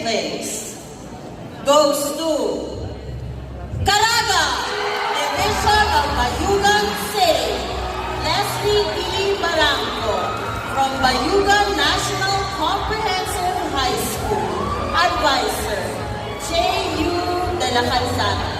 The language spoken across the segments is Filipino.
place goes to Caraga, Division of Bayugan City, Leslie P. Barranco, from Bayugan National Comprehensive High School. Advisor, J.U. de la Calzada.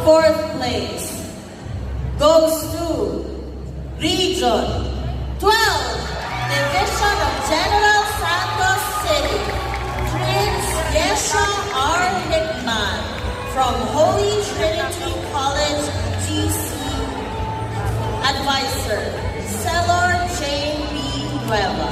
Fourth place goes to Region 12, Division of General Santos City, Prince Yesha R. Hickman from Holy Trinity College, GC. Advisor, Celor Jane B. Nueva.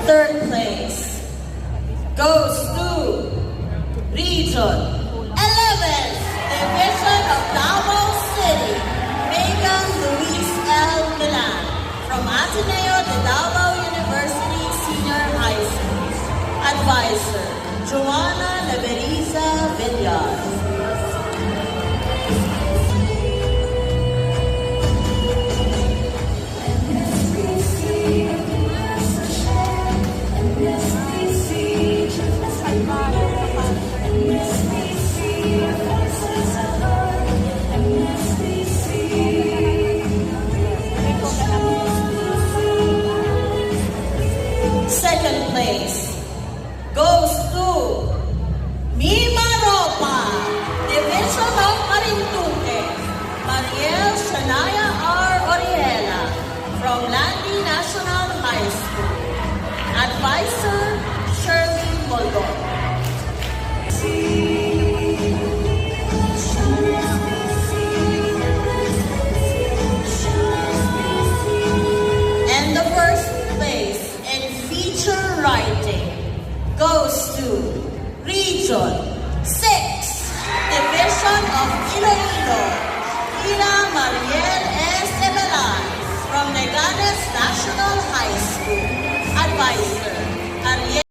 Third place goes to Region 11, Division of Davao City, Megan Luis L. Milan from Ateneo de Davao University Senior High School. Advisor, Joanna Leberiza Villar. Second place goes to Mimaropa, Division of Marinduque, Mariel Shania R. Oriela from Landy National High School. Advisor, Shirley Moldon. And the first place in feature writing goes to Region 6, Division of Iloilo, Ira Mariel S. Ebelan from Neganes National High School. Advisor, Ariel.